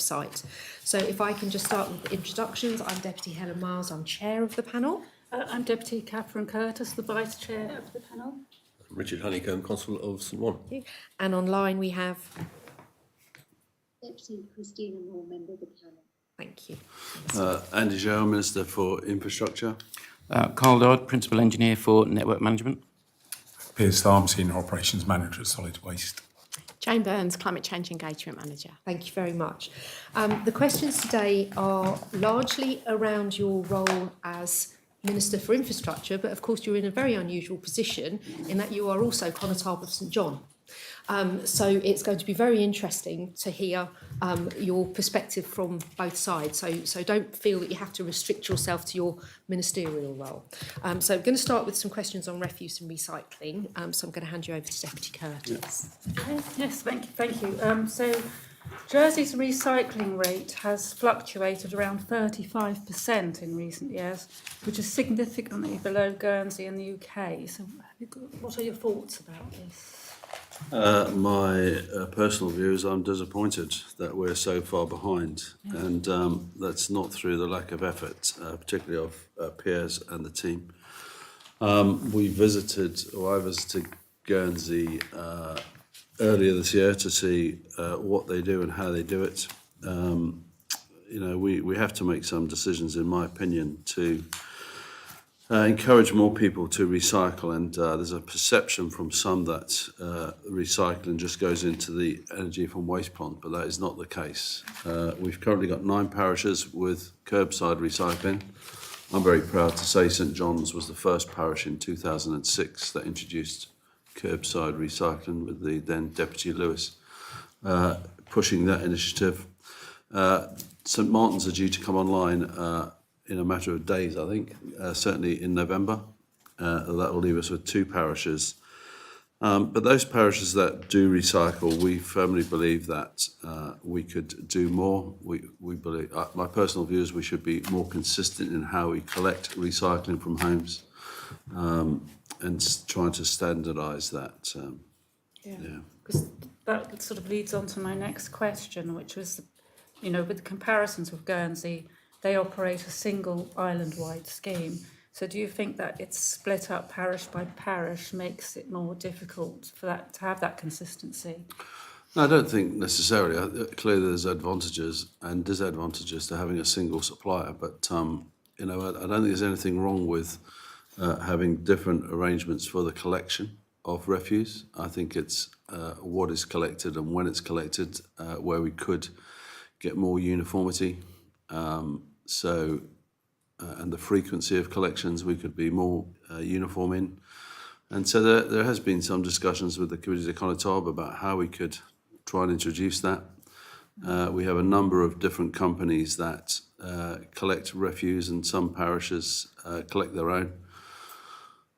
website. So if I can just start with the introductions, I'm Deputy Helen Miles, I'm chair of the panel. I'm Deputy Catherine Curtis, the Vice Chair of the panel. Richard Honeycomb, Constable of St Juan. And online we have... Deputy Christina Moore, member of the panel. Thank you. Andy Jehan, Minister for Infrastructure. Carl Dodd, Principal Engineer for Network Management. Piers Tharm, Senior Operations Manager at Solid Waste. Jane Burns, Climate Change Engagement Manager. Thank you very much. The questions today are largely around your role as Minister for Infrastructure, but of course you're in a very unusual position in that you are also Constable of St John. So it's going to be very interesting to hear your perspective from both sides. So don't feel that you have to restrict yourself to your ministerial role. So I'm going to start with some questions on refuse and recycling. So I'm going to hand you over to Deputy Curtis. Yes, thank you. So Jersey's recycling rate has fluctuated around 35% in recent years, which is significantly below Guernsey and the UK. So what are your thoughts about this? My personal view is I'm disappointed that we're so far behind, and that's not through the lack of effort, particularly of Piers and the team. I visited Guernsey earlier this year to see what they do and how they do it. We have to make some decisions, in my opinion, to encourage more people to recycle, and there's a perception from some that recycling just goes into the energy from waste plant, but that is not the case. We've currently got 9 parishes with curbside recycling. I'm very proud to say St John's was the first parish in 2006 that introduced curbside recycling, with the then Deputy Lewis pushing that initiative. St Martin's are due to come online in a matter of days, I think, certainly in November. That will leave us with 2 parishes. But those parishes that do recycle, we firmly believe that we could do more. We believe, my personal view is we should be more consistent in how we collect recycling from homes, and trying to standardise that. Because that sort of leads on to my next question, which was, with the comparisons with Guernsey, they operate a single island-wide scheme. So do you think that it's split up parish by parish makes it more difficult for that to have that consistency? No, I don't think necessarily. Clearly there's advantages and disadvantages to having a single supplier, but I don't think there's anything wrong with having different arrangements for the collection of refuse. I think it's what is collected and when it's collected where we could get more uniformity. And the frequency of collections we could be more uniform in. And so there has been some discussions with the Committee de Constable about how we could try and introduce that. We have a number of different companies that collect refuse, and some parishes collect their own.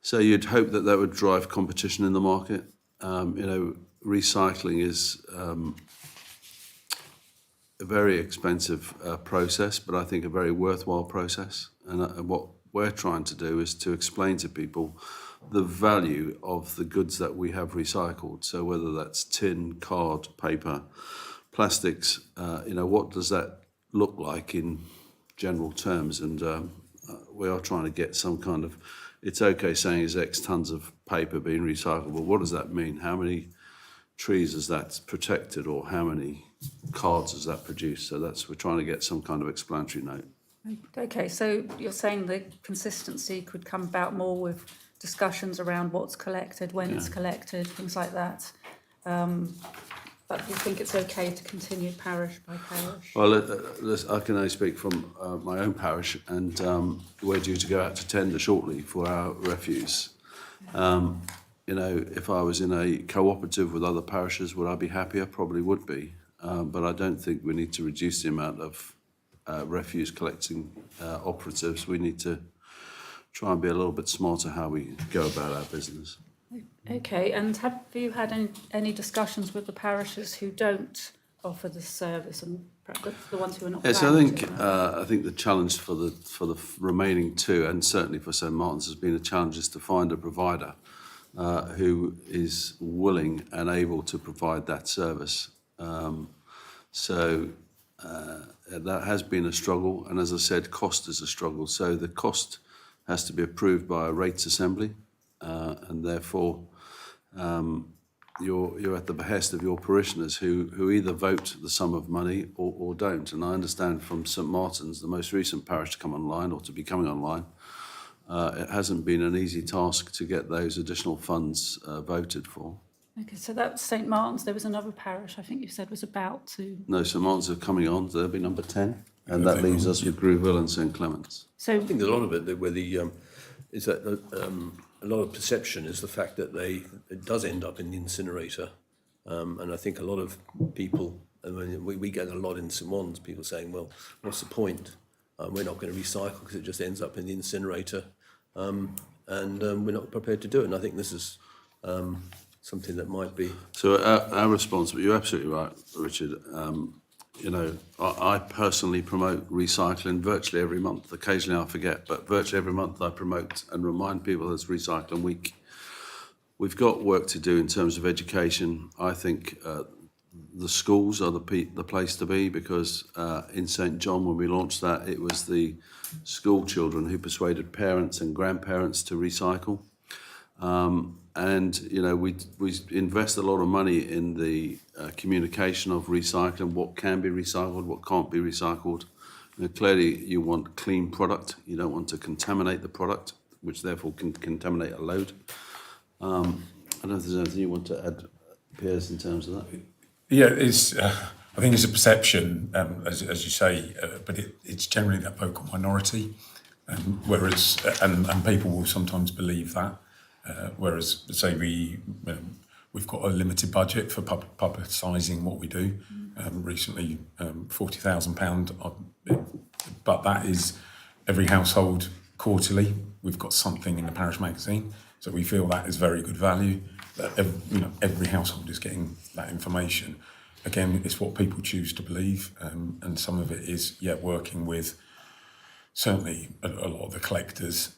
So you'd hope that that would drive competition in the market. Recycling is a very expensive process, but I think a very worthwhile process. And what we're trying to do is to explain to people the value of the goods that we have recycled. So whether that's tin, card, paper, plastics, what does that look like in general terms? And we are trying to get some kind of, it's okay saying there's X tons of paper being recycled, but what does that mean? How many trees is that protected, or how many cards does that produce? So we're trying to get some kind of explanatory note. Okay, so you're saying the consistency could come about more with discussions around what's collected, when it's collected, things like that. But you think it's okay to continue parish by parish? Well, I can only speak from my own parish, and we're due to go out to tender shortly for our refuse. If I was in a cooperative with other parishes, would I be happier? Probably would be. But I don't think we need to reduce the amount of refuse collecting operatives. We need to try and be a little bit smarter how we go about our business. Okay, and have you had any discussions with the parishes who don't offer this service, and the ones who are not? Yes, I think the challenge for the remaining 2, and certainly for St Martin's, has been a challenge is to find a provider who is willing and able to provide that service. that has been a struggle, and as I said, cost is a struggle. So the cost has to be approved by a rates assembly, and therefore you're at the behest of your parishioners who either vote the sum of money or don't. And I understand from St Martin's, the most recent parish to come online or to be coming online, it hasn't been an easy task to get those additional funds voted for. Okay, so that's St Martin's. There was another parish I think you said was about to. No, St Martin's are coming on, so they'll be number 10, and that leaves us with Grooville and St Clement's. So I think a lot of it where is that a lot of perception is the fact that it does end up in the incinerator, and I think a lot of people, I mean, we get a lot in St Martin's, people saying, well, what's the point? We're not going to recycle because it just ends up in the incinerator, and we're not prepared to do it. And I think this is something that might be. So our response, but you're absolutely right, Richard. I personally promote recycling virtually every month. Occasionally I forget, but virtually every month I promote and remind people it's Recycling Week. We've got work to do in terms of education. I think the schools are the place to be, because in St John, when we launched that, it was the school children who persuaded parents and grandparents to recycle. And we invest a lot of money in the communication of recycling, what can be recycled, what can't be recycled. Clearly, you want clean product. You don't want to contaminate the product, which therefore can contaminate a load. I don't know if there's anything you want to add, Piers, in terms of that. Yeah, I think it's a perception, as you say, but it's generally that vocal minority, whereas and people will sometimes believe that. Whereas, say, we've got a limited budget for publicising what we do. Recently, £40,000, but that is every household quarterly. We've got something in the parish magazine, so we feel that is very good value. That every household is getting that information. Again, it's what people choose to believe, and some of it is working with certainly a lot of the collectors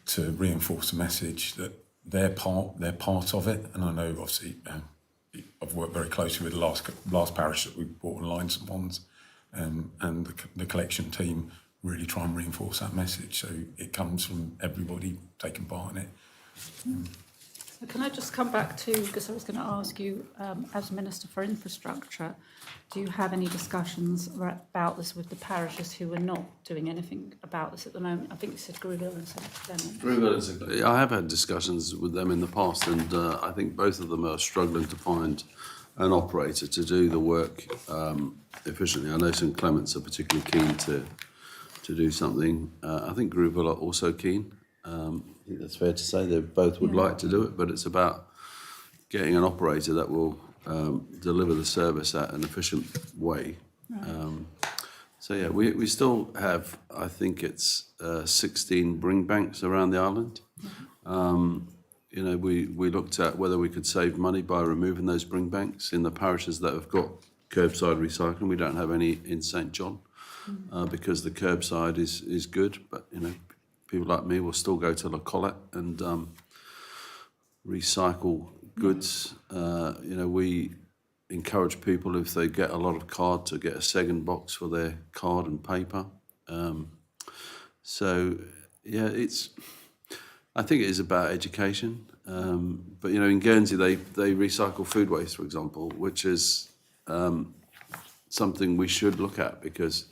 to reinforce the message that they're part of it. And I know, obviously, I've worked very closely with the last parish that we brought online, St Bonds, and the collection team really try and reinforce that message. So it comes from everybody taking part in it. So can I just come back to, because I was going to ask you, as Minister for Infrastructure, do you have any discussions about this with the parishes who are not doing anything about this at the moment? I think you said Grooville and St Clement. I have had discussions with them in the past, and I think both of them are struggling to find an operator to do the work efficiently. I know St Clement's are particularly keen to do something. I think Grooville are also keen. I think that's fair to say. They both would like to do it, but it's about getting an operator that will deliver the service at an efficient way. Right. We still have, I think it's 16 bring banks around the island. We looked at whether we could save money by removing those bring banks in the parishes that have got curbside recycling. We don't have any in St John because the curbside is good, but people like me will still go to La Collette and recycle goods. We encourage people, if they get a lot of card, to get a second box for their card and paper. I think it is about education. But in Guernsey, they recycle food waste, for example, which is something we should look at, because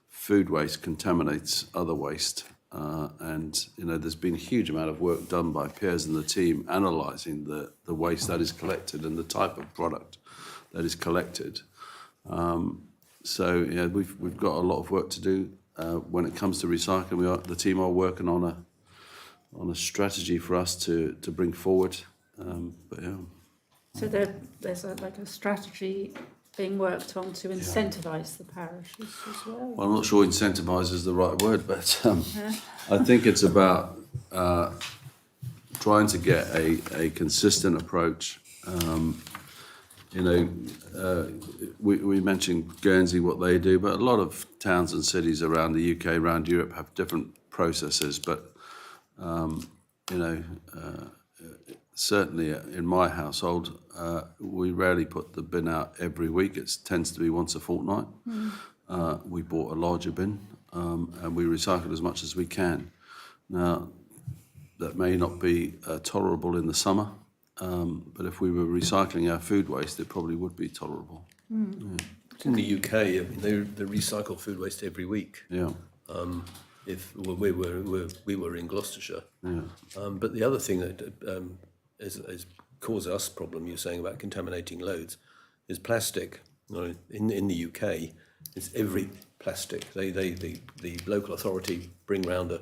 food waste contaminates other waste. And there's been a huge amount of work done by Piers and the team analysing the waste that is collected and the type of product that is collected. We've got a lot of work to do when it comes to recycling. The team are working on a strategy for us to bring forward. So there's a strategy being worked on to incentivise the parishes as well. Well, I'm not sure incentivise is the right word, but I think it's about trying to get a consistent approach. We mentioned Guernsey, what they do, but a lot of towns and cities around the UK, around Europe, have different processes. But certainly in my household, we rarely put the bin out every week. It tends to be once a fortnight. we bought a larger bin, and we recycle as much as we can. Now, that may not be tolerable in the summer, but if we were recycling our food waste, it probably would be tolerable. In the UK, I mean, they recycle food waste every week. Yeah. We were in Gloucestershire. Yeah. But the other thing that is cause us problem, you're saying about contaminating loads, is plastic. In the UK, it's every plastic. The local authority bring round a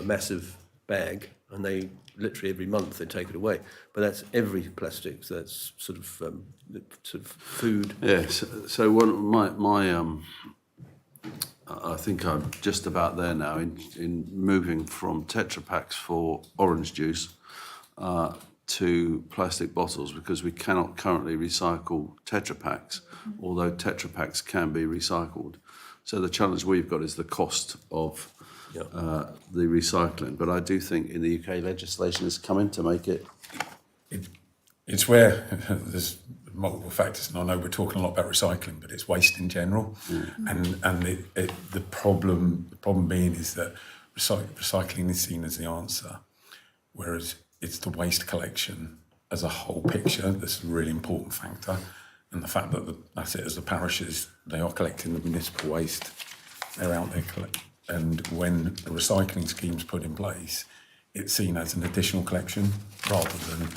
massive bag, and they literally every month they take it away. But that's every plastic. So that's sort of food. Yes. So my I think I'm just about there now in moving from Tetra Paks for orange juice to plastic bottles, because we cannot currently recycle Tetra Paks, although Tetra Paks can be recycled. So the challenge we've got is the cost of the recycling. But I do think in the UK legislation has come in to make it. It's where there's multiple factors, and I know we're talking a lot about recycling, but it's waste in general. And the problem being is that recycling is seen as the answer, whereas it's the waste collection as a whole picture that's a really important factor. And the fact that as the parishes, they are collecting the municipal waste, they're out there collecting. And when the recycling scheme's put in place, it's seen as an additional collection rather than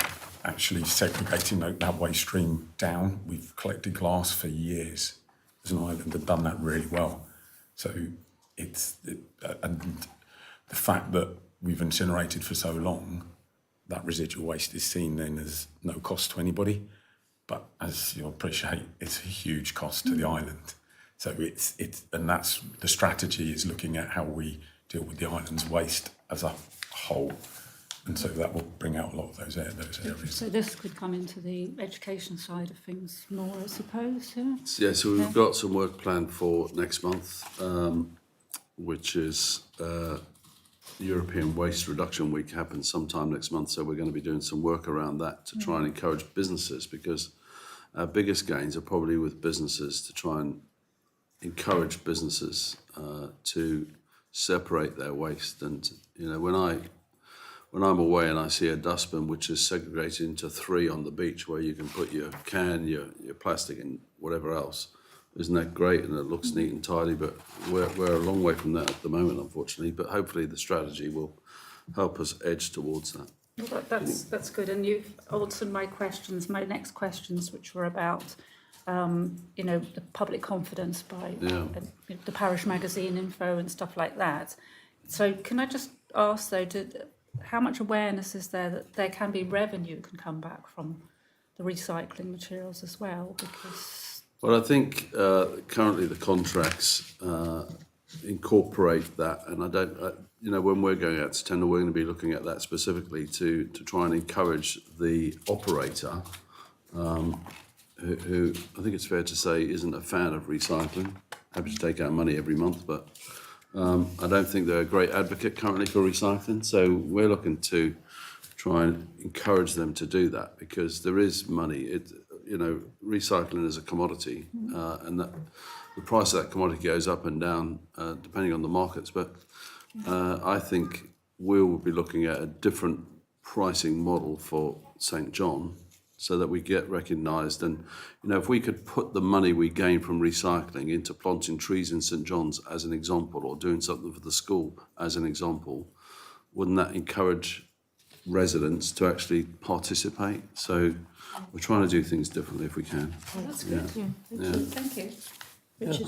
actually segregating that waste stream down. We've collected glass for years as an island and done that really well. So and the fact that we've incinerated for so long, that residual waste is seen then as no cost to anybody. But as you'll appreciate, it's a huge cost to the island. So it's and that's the strategy, is looking at how we deal with the island's waste as a whole. And so that will bring out a lot of those areas. So this could come into the education side of things more, I suppose, yeah? Yeah, so we've got some work planned for next month, which is European Waste Reduction Week, happens sometime next month. So we're going to be doing some work around that to try and encourage businesses, because our biggest gains are probably with businesses, to try and encourage businesses to separate their waste. And, when I'm away and I see a dustbin which is segregated into 3 on the beach, where you can put your can, your plastic and whatever else, isn't that great? And it looks neat and tidy, but we're a long way from that at the moment, unfortunately. But hopefully the strategy will help us edge towards that. Well, that's good. And you've answered my next questions, which were about, the public confidence by the parish magazine info and stuff like that. So can I just ask, though, how much awareness is there that there can be revenue can come back from the recycling materials as well? Because I think currently the contracts incorporate that, and I don't. When we're going out to tender, we're going to be looking at that specifically to try and encourage the operator, who I think it's fair to say isn't a fan of recycling. Happy to take out money every month, but I don't think they're a great advocate currently for recycling. So we're looking to try and encourage them to do that, because there is money. Recycling is a commodity, and that the price of that commodity goes up and down depending on the markets. But I think we'll be looking at a different pricing model for St. John, so that we get recognised. And, if we could put the money we gain from recycling into planting trees in St. John's as an example, or doing something for the school as an example, wouldn't that encourage residents to actually participate? So we're trying to do things differently if we can. well, that's good. Yeah. Thank you. Richard?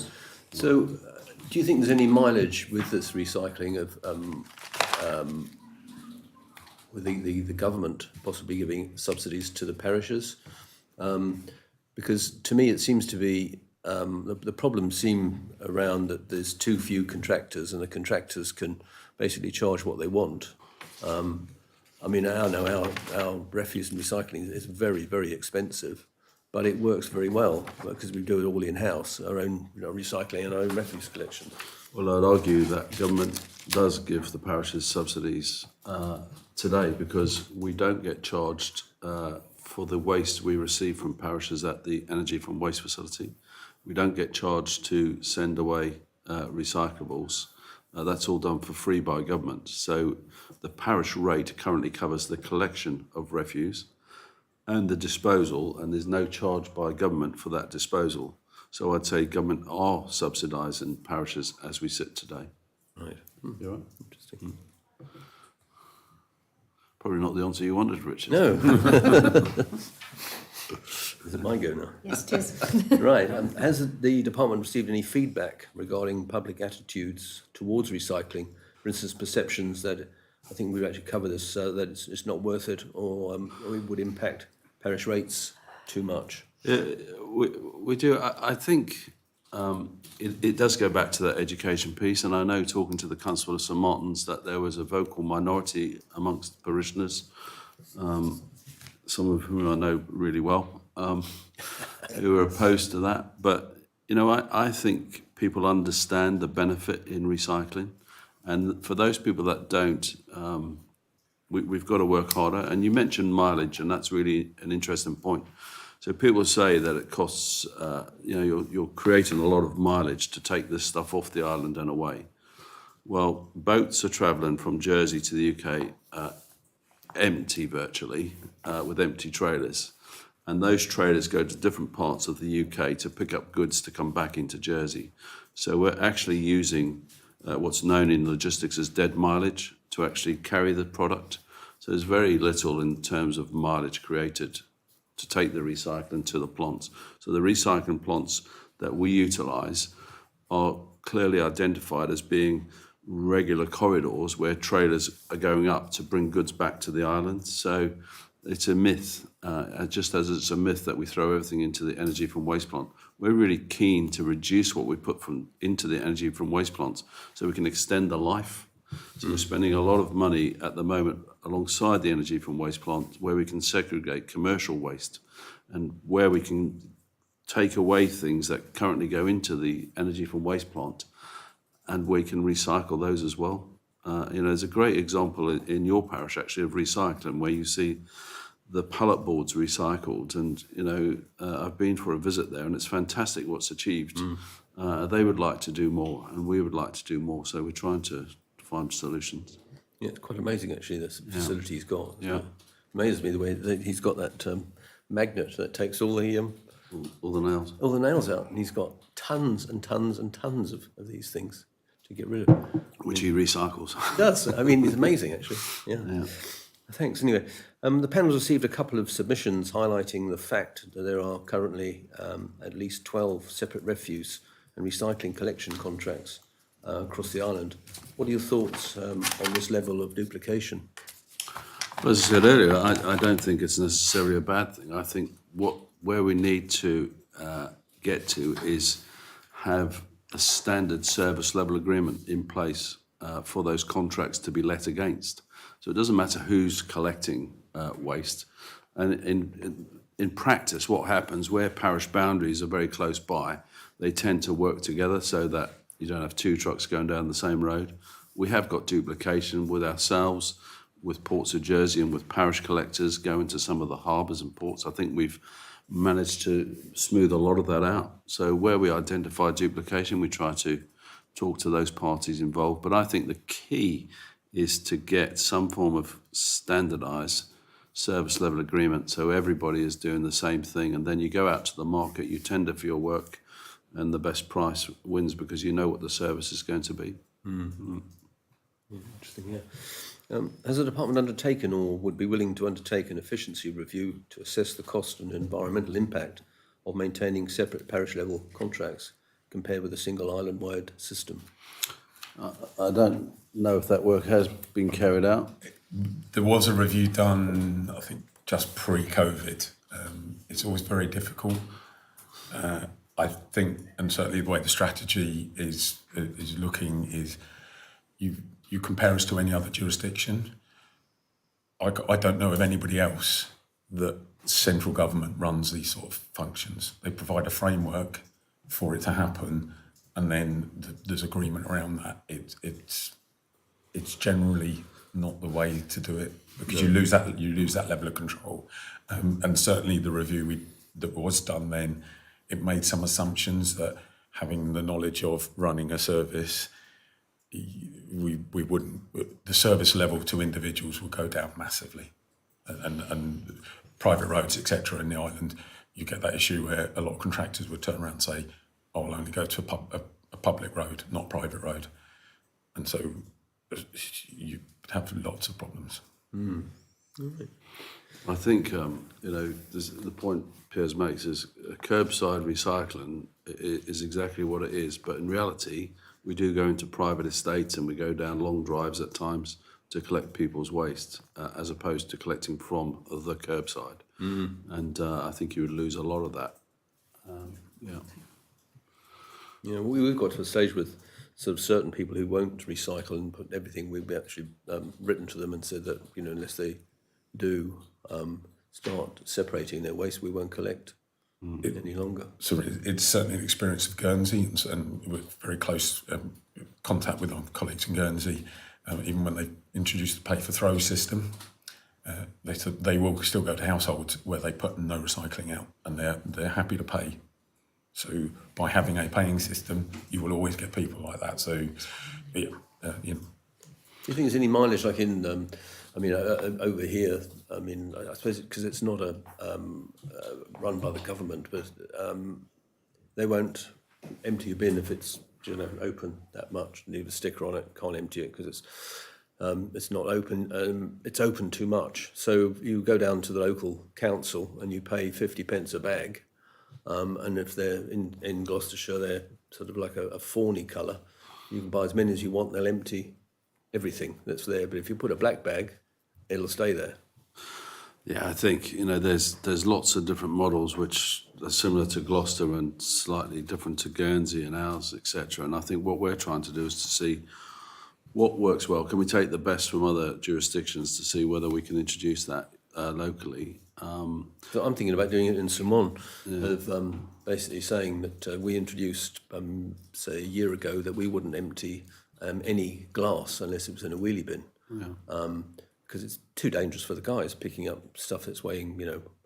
So, do you think there's any mileage with this recycling of with the government possibly giving subsidies to the parishes? Because to me it seems to be the problems seem around that there's too few contractors, and the contractors can basically charge what they want. I mean, our refuse and recycling is very, very expensive, but it works very well because we do it all in-house, our own recycling and our own refuse collection. Well, I'd argue that government does give the parishes subsidies today, because we don't get charged for the waste we receive from parishes at the Energy from Waste facility. We don't get charged to send away recyclables, that's all done for free by government. So the parish rate currently covers the collection of refuse and the disposal, and there's no charge by government for that disposal. So I'd say government are subsidising parishes as we sit today. Right. You all right? Interesting. Probably not the answer you wanted, Richard. No. Is it my go now? Yes, it is. Right. Has the department received any feedback regarding public attitudes towards recycling? For instance, perceptions that, I think we've actually covered this, that it's not worth it, or it would impact parish rates too much. We do. I think it does go back to that education piece, and I know, talking to the Constable of St Martin's, that there was a vocal minority amongst parishioners, some of whom I know really well, who are opposed to that. But, you know, I think people understand the benefit in recycling, and for those people that don't, we've got to work harder. And you mentioned mileage, and that's really an interesting point. So people say that it costs, you're creating a lot of mileage to take this stuff off the island and away. Well, boats are travelling from Jersey to the UK empty virtually, with empty trailers. And those trailers go to different parts of the UK to pick up goods to come back into Jersey. So we're actually using what's known in logistics as dead mileage to actually carry the product. So there's very little in terms of mileage created to take the recycling to the plants. So the recycling plants that we utilise are clearly identified as being regular corridors where trailers are going up to bring goods back to the island. So it's a myth, just as it's a myth that we throw everything into the energy from waste plant. We're really keen to reduce what we put into the energy from waste plants so we can extend the life. So we're spending a lot of money at the moment alongside the energy from waste plant, where we can segregate commercial waste and where we can take away things that currently go into the energy from waste plant, and we can recycle those as well. There's a great example in your parish actually of recycling, where you see the pallet boards recycled, and I've been for a visit there, and it's fantastic what's achieved. They would like to do more, and we would like to do more, so we're trying to find solutions. Yeah, it's quite amazing actually, the facility he's got. Yeah. It amazes me the way that he's got that magnet that takes all the nails out, and he's got tons and tons and tons of these things to get rid of. Which he recycles. He does. I mean, it's amazing actually. Yeah. Thanks. Anyway, the panel's received a couple of submissions highlighting the fact that there are currently at least 12 separate refuse and recycling collection contracts across the island. What are your thoughts on this level of duplication? Well, as I said earlier, I don't think it's necessarily a bad thing. I think where we need to get to is have a standard service level agreement in place for those contracts to be let against. So it doesn't matter who's collecting waste. And in practice, what happens where parish boundaries are very close by, they tend to work together so that you don't have two trucks going down the same road. We have got duplication with ourselves, with Ports of Jersey, and with parish collectors going to some of the harbours and ports. I think we've managed to smooth a lot of that out. So where we identify duplication, we try to talk to those parties involved. But I think the key is to get some form of standardised service level agreement so everybody is doing the same thing, and then you go out to the market, you tender for your work, and the best price wins because you know what the service is going to be. Interesting, yeah. Has the department undertaken or would be willing to undertake an efficiency review to assess the cost and environmental impact of maintaining separate parish level contracts compared with a single island-wide system? I don't know if that work has been carried out. There was a review done, I think, just pre-COVID. It's always very difficult. I think, and certainly the way the strategy is looking, is you compare us to any other jurisdiction. I don't know of anybody else that central government runs these sort of functions. They provide a framework for it to happen, and then there's agreement around that. It's generally not the way to do it, because you lose that level of control. And certainly the review that was done then, it made some assumptions that having the knowledge of running a service, we wouldn't, the service level to individuals would go down massively. And private roads, etc., in the island, you get that issue where a lot of contractors would turn around and say, I'll only go to a public road, not private road. And so you have lots of problems. I think, the point Piers makes is curbside recycling is exactly what it is. But in reality, we do go into private estates and we go down long drives at times to collect people's waste, as opposed to collecting from the curbside. And I think you would lose a lot of that. We've got to a stage with sort of certain people who won't recycle and put everything. We've actually written to them and said that, unless they do start separating their waste, we won't collect any longer. So it's certainly an experience of Guernsey, and we're very close contact with our colleagues in Guernsey. Even when they introduced the pay-for-throw system, they will still go to households where they put no recycling out, and they're happy to pay. So by having a paying system, you will always get people like that. So, Do you think there's any mileage like in, over here? I suppose because it's not run by the government, but they won't empty a bin if it's open that much. Leave a sticker on it. Can't empty it because it's not open. It's open too much. So you go down to the local council and you pay 50p a bag. And if they're in Gloucestershire, they're sort of like a fawny colour. You can buy as many as you want. They'll empty everything that's there. But if you put a black bag, it'll stay there. Yeah, I think there's lots of different models which are similar to Gloucester and slightly different to Guernsey and ours, etc. And I think what we're trying to do is to see what works well. Can we take the best from other jurisdictions to see whether we can introduce that locally? So I'm thinking about doing it in Simon, of basically saying that we introduced, say, a year ago, that we wouldn't empty any glass unless it was in a wheelie bin. Because it's too dangerous for the guys picking up stuff that's weighing,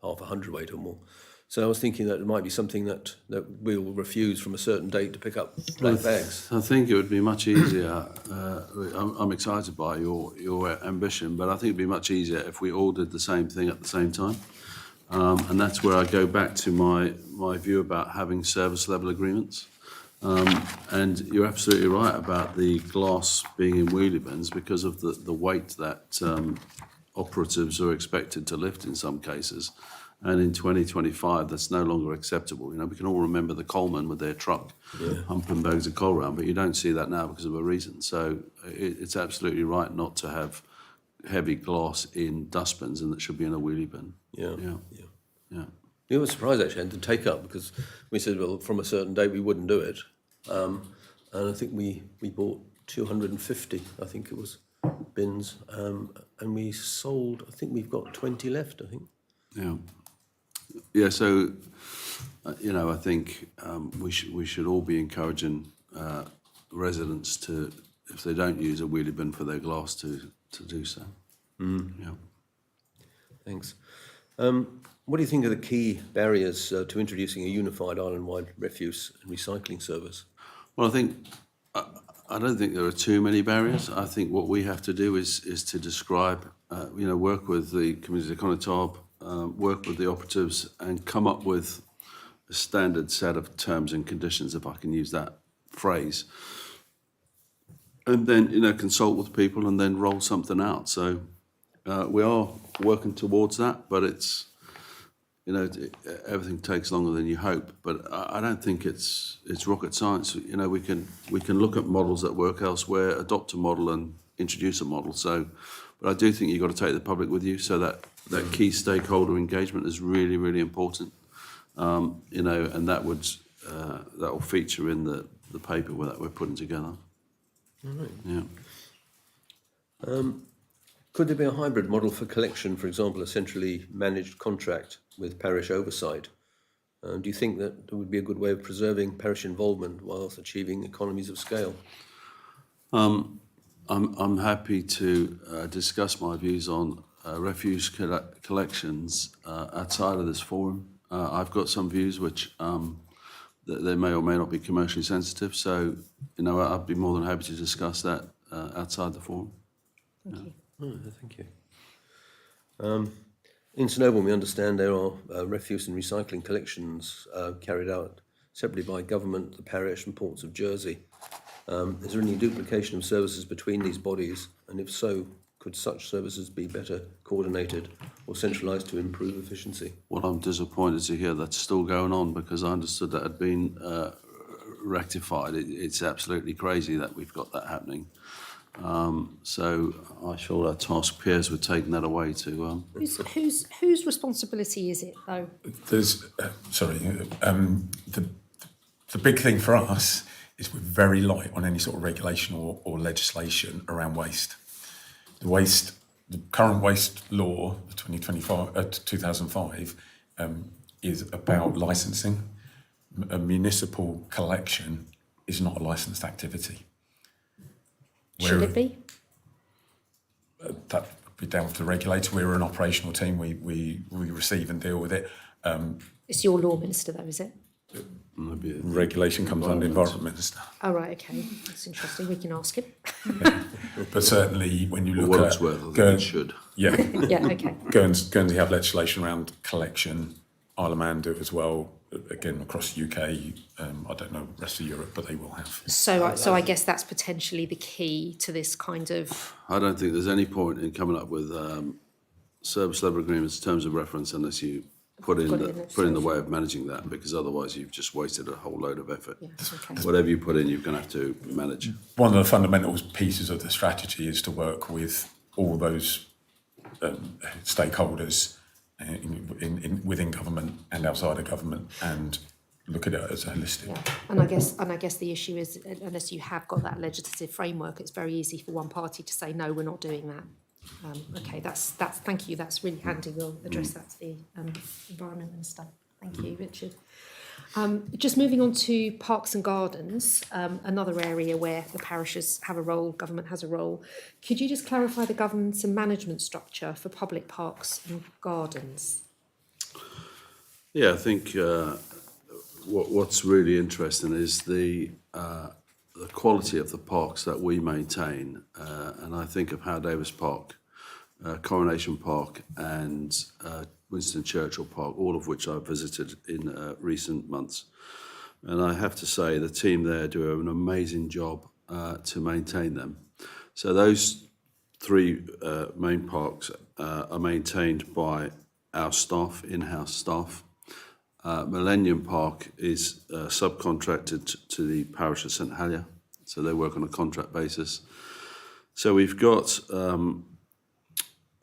half a hundredweight or more. So I was thinking that it might be something that we will refuse from a certain date to pick up black bags. I think it would be much easier. I'm excited by your ambition, but I think it'd be much easier if we all did the same thing at the same time. And that's where I go back to my view about having service level agreements. And you're absolutely right about the glass being in wheelie bins because of the weight that operatives are expected to lift in some cases. And in 2025, that's no longer acceptable. We can all remember the coalmen with their truck humping bags of coal around, but you don't see that now because of a reason. So it's absolutely right not to have heavy glass in dustbins, and that should be in a wheelie bin. Yeah. You were surprised actually to take up, because we said, well, from a certain date we wouldn't do it, and I think we bought 250, I think it was, bins, and we sold. I think we've got 20 left. I think. Yeah. So, I think we should all be encouraging residents to, if they don't use a wheelie bin for their glass, to do so. Yeah. Thanks. What do you think are the key barriers to introducing a unified island-wide refuse and recycling service? Well, I don't think there are too many barriers. I think what we have to do is to describe, work with the community Constable, work with the operatives, and come up with a standard set of terms and conditions, if I can use that phrase, and then consult with people and then roll something out. So we are working towards that, but it's everything takes longer than you hope. But I don't think it's rocket science. We can look at models that work elsewhere, adopt a model and introduce a model. So, but I do think you've got to take the public with you. So that key stakeholder engagement is really, really important. And that will feature in the paper that we're putting together. All right. Yeah. Could there be a hybrid model for collection, for example, a centrally managed contract with parish oversight? Do you think that there would be a good way of preserving parish involvement whilst achieving economies of scale? I'm happy to discuss my views on refuse collections outside of this forum. I've got some views which they may or may not be commercially sensitive. So, you know, I'd be more than happy to discuss that outside the forum. Thank you. Oh, thank you. In St Owen, we understand there are refuse and recycling collections carried out separately by government, the parish and ports of Jersey. Is there any duplication of services between these bodies? And if so, could such services be better coordinated or centralised to improve efficiency? Well, I'm disappointed to hear that's still going on, because I understood that had been rectified. It's absolutely crazy that we've got that happening. So I shall task peers with taking that away to... Whose responsibility is it, though? There's, the big thing for us is we're very light on any sort of regulation or legislation around waste. The current waste law, the 2005, is about licensing. A municipal collection is not a licensed activity. Should it be? That would be down to the regulator. We're an operational team. We receive and deal with it. It's your law minister, though, is it? Regulation comes under Environment Minister. Oh, right, okay. That's interesting. We can ask him. But certainly when you look what at... it's worth, I think it should. Yeah. Yeah, okay. Guernsey have legislation around collection. Isle of Man do it as well. Again, across the UK, I don't know the rest of Europe, but they will have. So I guess that's potentially the key to this kind of... I don't think there's any point in coming up with service level agreements, terms of reference, unless you put in the way of managing that, because otherwise you've just wasted a whole load of effort. Yeah, okay. Whatever you put in, you're going to have to manage. One of the fundamental pieces of the strategy is to work with all those stakeholders within government and outside of government, and look at it as a holistic. Yeah. And I guess the issue is, unless you have got that legislative framework, it's very easy for one party to say, no, we're not doing that. Okay, that's thank you. That's really handy. We'll address that to the Environment Minister. Thank you, Richard. Just moving on to parks and gardens, another area where the parishes have a role, government has a role. Could you just clarify the governance and management structure for public parks and gardens? Yeah, I think what's really interesting is the quality of the parks that we maintain, and I think of Howe Davis Park, Coronation Park and Winston Churchill Park, all of which I've visited in recent months. And I have to say the team there do an amazing job to maintain them. So those three main parks are maintained by our staff, in-house staff. Millennium Park is subcontracted to the parish of St Helier, so they work on a contract basis. So we've got an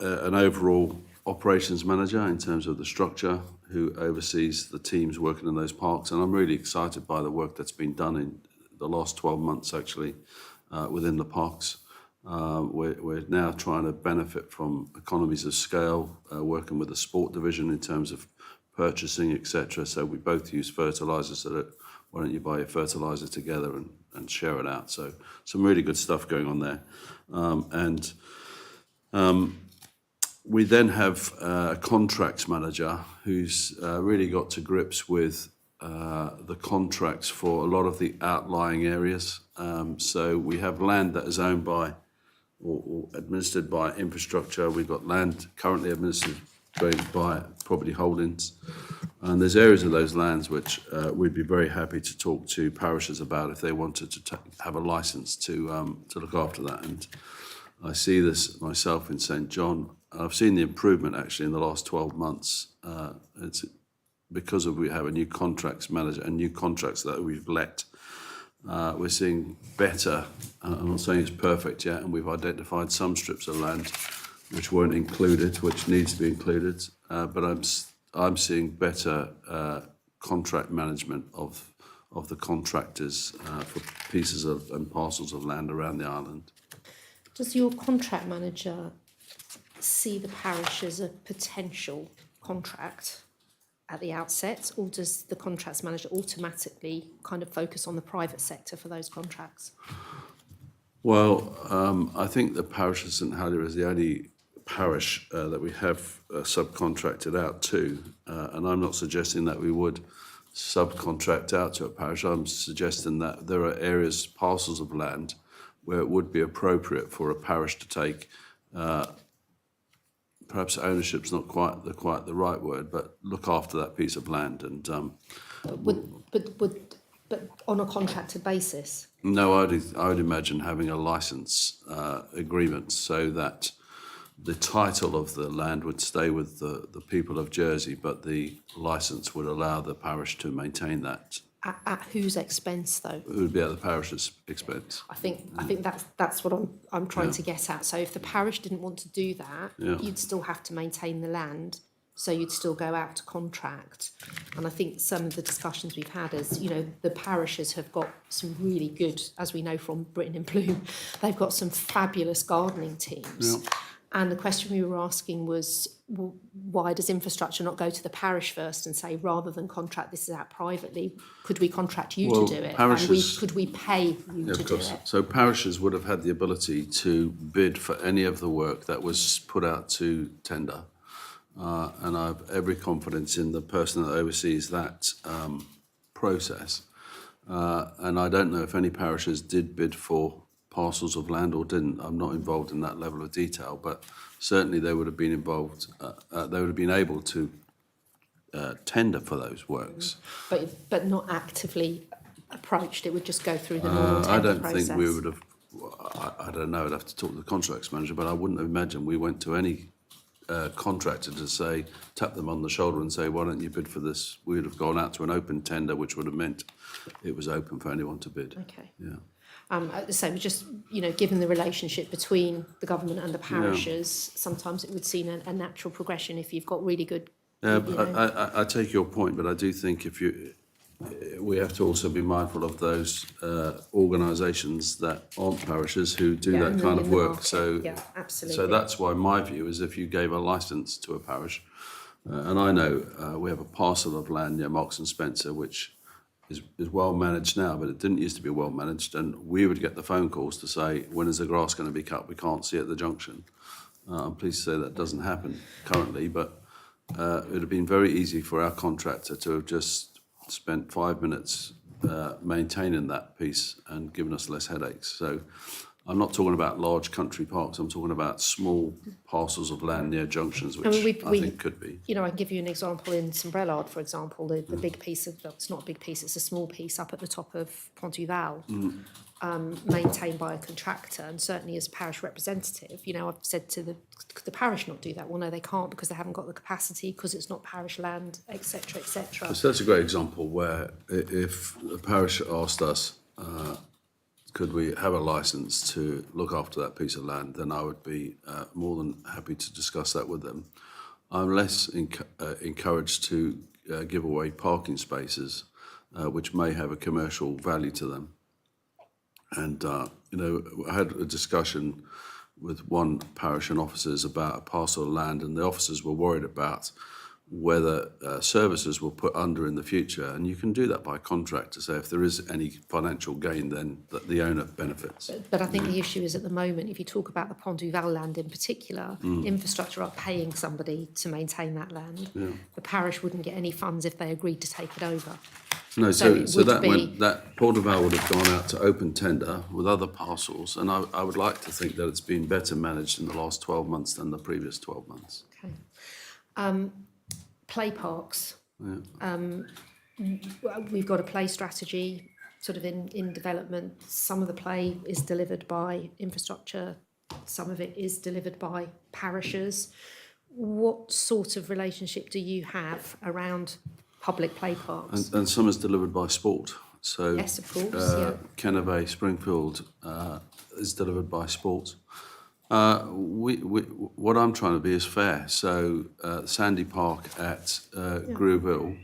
overall operations manager in terms of the structure who oversees the teams working in those parks, and I'm really excited by the work that's been done in the last 12 months actually within the parks. We're now trying to benefit from economies of scale, working with the sport division in terms of purchasing, etc. So we both use fertiliser, so that why don't you buy your fertiliser together and share it out. So some really good stuff going on there. We then have a contracts manager who's really got to grips with the contracts for a lot of the outlying areas. So we have land that is owned by or administered by infrastructure. We've got land currently administered by property holdings. And there's areas of those lands which we'd be very happy to talk to parishes about if they wanted to have a licence to look after that. And I see this myself in St John. I've seen the improvement actually in the last 12 months. It's because we have a new contracts manager and new contracts that we've let. We're seeing better. I'm not saying it's perfect yet, and we've identified some strips of land which weren't included, which needs to be included. But I'm seeing better contract management of the contractors for pieces of and parcels of land around the island. Does your contract manager see the parish as a potential contract at the outset, or does the contracts manager automatically kind of focus on the private sector for those contracts? Well, I think the parish of St Helier is the only parish that we have subcontracted out to, and I'm not suggesting that we would subcontract out to a parish. I'm suggesting that there are areas, parcels of land, where it would be appropriate for a parish to take. Perhaps ownership's not quite the right word, but look after that piece of land. And But on a contracted basis. no, I would imagine having a license agreement so that the title of the land would stay with the people of Jersey, but the license would allow the parish to maintain that. At whose expense, though? It would be at the parish's expense. I think that's what I'm trying to get at. So if the parish didn't want to do that, you'd still have to maintain the land. So you'd still go out to contract. And I think some of the discussions we've had is, you know, the parishes have got some really good, as we know from Britain in Bloom, they've got some fabulous gardening teams. Yeah. And the question we were asking was, well, why does infrastructure not go to the parish first and say, rather than contract this out privately, could we contract you to do it? Parishes, could we pay you to do it? So parishes would have had the ability to bid for any of the work that was put out to tender. And I have every confidence in the person that oversees that process. And I don't know if any parishes did bid for parcels of land or didn't. I'm not involved in that level of detail, but certainly they would have been involved. They would have been able to tender for those works. But not actively approached. It would just go through the normal tender I don't process. think we would have. I don't know. I'd have to talk to the contracts manager, but I wouldn't imagine we went to any contractor to say, tap them on the shoulder and say, why don't you bid for this? We would have gone out to an open tender, which would have meant it was open for anyone to bid. Okay. Yeah. So just, you know, given the relationship between the government and the parishes, sometimes it would seem a natural progression if you've got really good. Yeah, but I take your point, but I do think we have to also be mindful of those organisations that aren't parishes who do that kind of work. So, yeah, absolutely. So that's why my view is if you gave a licence to a parish, and I know we have a parcel of land near Marks and Spencer, which is well managed now, but it didn't used to be well managed, and we would get the phone calls to say, when is the grass going to be cut? We can't see at the junction. I'm pleased to say that doesn't happen currently, but it would have been very easy for our contractor to have just spent 5 minutes maintaining that piece and given us less headaches. So I'm not talking about large country parks, I'm talking about small parcels of land near junctions, which I think could be. You know, I can give you an example in Sombrellard, for example, the big piece of, well, it's not a big piece, it's a small piece up at the top of Pont du Val, maintained by a contractor, and certainly as parish representative, you know, I've said to the parish not do that. Well, no, they can't because they haven't got the capacity, because it's not parish land, etc., etc. So that's a great example where if the parish asked us, could we have a licence to look after that piece of land, then I would be more than happy to discuss that with them. I'm less encouraged to give away parking spaces, which may have a commercial value to them. And, you know, I had a discussion with one parish and officers about a parcel of land, and the officers were worried about whether services were put under in the future. And you can do that by contract to say if there is any financial gain, then the owner benefits. But I think the issue is at the moment, if you talk about the Pont du Val land in particular, infrastructure are paying somebody to maintain that land. Yeah. The parish wouldn't get any funds if they agreed to take it over. No, so that Port of Val would have gone out to open tender with other parcels, and I would like to think that it's been better managed in the last 12 months than the previous 12 months. Okay. Play parks. Yeah. We've got a play strategy sort of in development. Some of the play is delivered by infrastructure, some of it is delivered by parishes. What sort of relationship do you have around public play parks? And some is delivered by sport. So yes, of course. Kennervay, Springfield is delivered by sport. What I'm trying to be is fair. So Sandy Park at Grooville,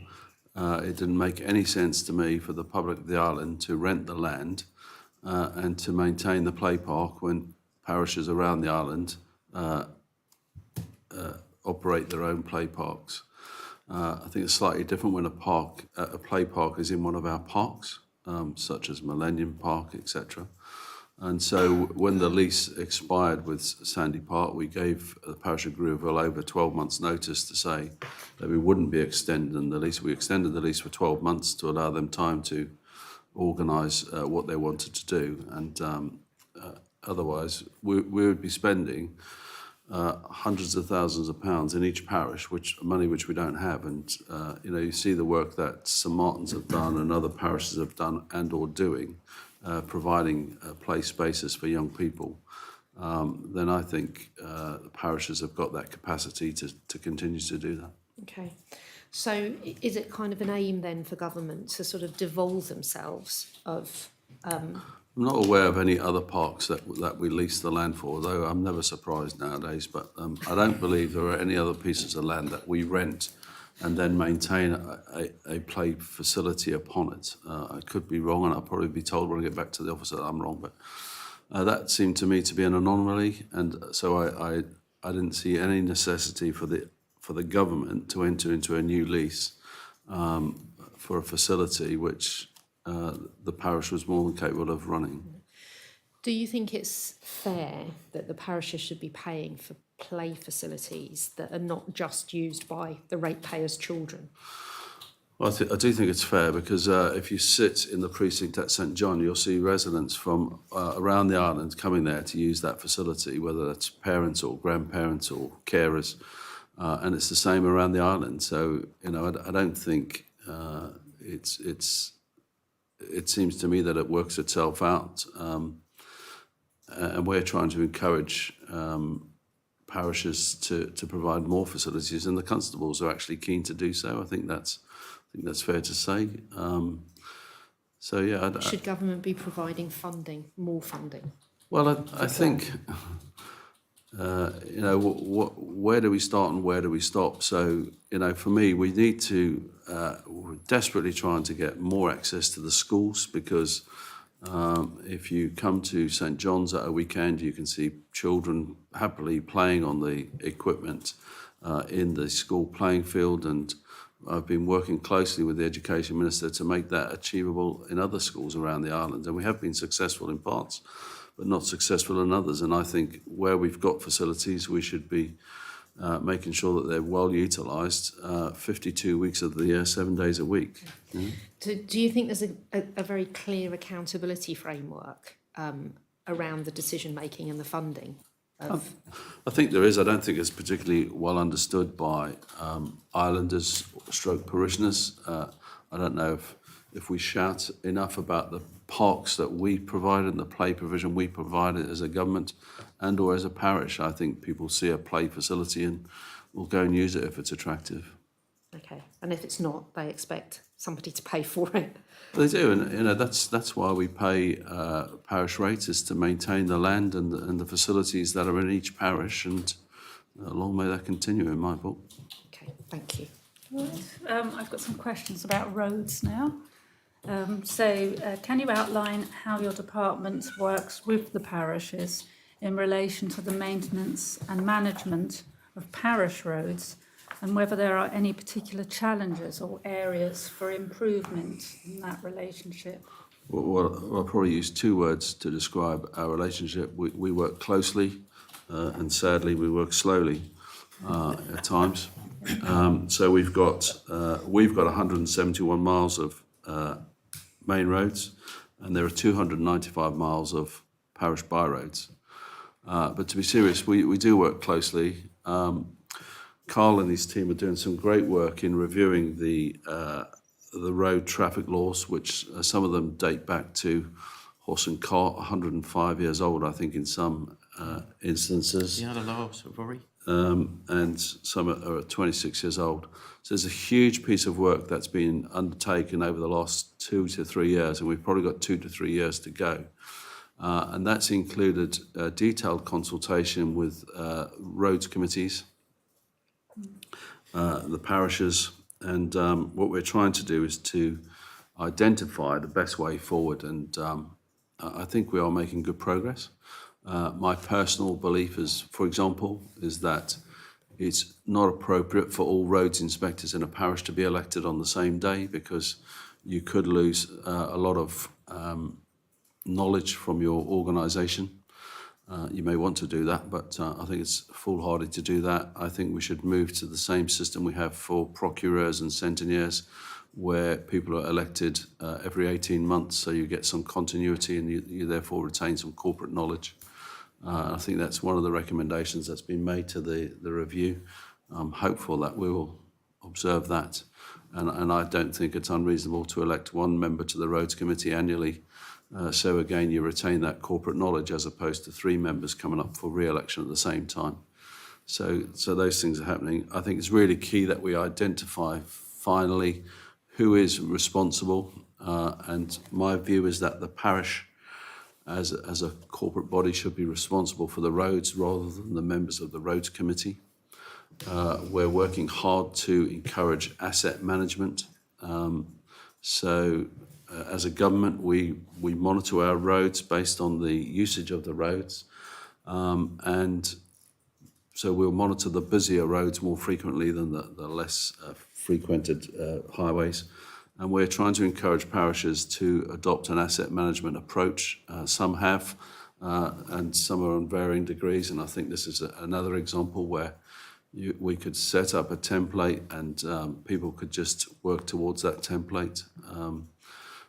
it didn't make any sense to me for the public of the island to rent the land and to maintain the play park when parishes around the island operate their own play parks. I think it's slightly different when a play park is in one of our parks, such as Millennium Park, etc. And so when the lease expired with Sandy Park, we gave the parish of Grewville over 12 months' notice to say that we wouldn't be extending the lease. We extended the lease for 12 months to allow them time to organise what they wanted to do. And otherwise, we would be spending hundreds of thousands of pounds in each parish, money which we don't have. And, you see the work that St Martin's have done and other parishes have done and or doing, providing play spaces for young people, then I think the parishes have got that capacity to continue to do that. Okay. So is it kind of an aim then for government to sort of devolve themselves of... I'm not aware of any other parks that we lease the land for, though I'm never surprised nowadays, but I don't believe there are any other pieces of land that we rent and then maintain a play facility upon it. I could be wrong, and I'll probably be told when I get back to the office that I'm wrong, but that seemed to me to be an anomaly, and so I didn't see any necessity for the government to enter into a new lease for a facility which the parish was more than capable of running. Do you think it's fair that the parishes should be paying for play facilities that are not just used by the ratepayers' children? Well, I do think it's fair because if you sit in the precinct at St John, you'll see residents from around the island coming there to use that facility, whether that's parents or grandparents or carers, and it's the same around the island. So, I don't think it seems to me that it works itself out, and we're trying to encourage parishes to provide more facilities, and the constables are actually keen to do so. I think that's fair to say. So yeah, Should government be providing more funding? Well, I think where do we start and where do we stop? So for me, we need to we're desperately trying to get more access to the schools because if you come to St John's at a weekend, you can see children happily playing on the equipment in the school playing field, and I've been working closely with the Education Minister to make that achievable in other schools around the island, and we have been successful in parts, but not successful in others. And I think where we've got facilities, we should be making sure that they're well utilised 52 weeks of the year, 7 days a week. Yeah. Do you think there's a very clear accountability framework around the decision-making and the funding? I think there is. I don't think it's particularly well understood by islanders / parishioners. I don't know if we shout enough about the parks that we provide and the play provision we provide as a government and or as a parish. I think people see a play facility and will go and use it if it's attractive. Okay, and if it's not, they expect somebody to pay for it. They do, and that's why we pay parish rates, is to maintain the land and the facilities that are in each parish, and long may that continue in my book. Okay, thank you. I've got some questions about roads now. Can you outline how your department works with the parishes in relation to the maintenance and management of parish roads, and whether there are any particular challenges or areas for improvement in that relationship? Well, I'll probably use two words to describe our relationship. We work closely, and sadly we work slowly at times. So we've got 171 miles of main roads, and there are 295 miles of parish byroads. But to be serious, we do work closely. Carl and his team are doing some great work in reviewing the road traffic laws, which some of them date back to horse and cart, 105 years old, I think, in some instances. Yeah, the laws of worry. And some are 26 years old. So there's a huge piece of work that's been undertaken over the last 2 to 3 years, and we've probably got 2 to 3 years to go. And that's included detailed consultation with roads committees, the parishes, and what we're trying to do is to identify the best way forward, and I think we are making good progress. My personal belief is, for example, is that it's not appropriate for all roads inspectors in a parish to be elected on the same day, because you could lose a lot of knowledge from your organisation. You may want to do that, but I think it's foolhardy to do that. I think we should move to the same system we have for procureurs and centeniers, where people are elected every 18 months, so you get some continuity and you therefore retain some corporate knowledge. I think that's one of the recommendations that's been made to the review. I'm hopeful that we will observe that. And I don't think it's unreasonable to elect one member to the Roads Committee annually. So again, you retain that corporate knowledge as opposed to 3 members coming up for re-election at the same time. So those things are happening. I think it's really key that we identify finally who is responsible. And my view is that the parish as a corporate body should be responsible for the roads rather than the members of the Roads Committee. We're working hard to encourage asset management. As a government, we monitor our roads based on the usage of the roads. And so we'll monitor the busier roads more frequently than the less frequented highways. And we're trying to encourage parishes to adopt an asset management approach. Some have, and some are on varying degrees. And I think this is another example where we could set up a template and people could just work towards that template.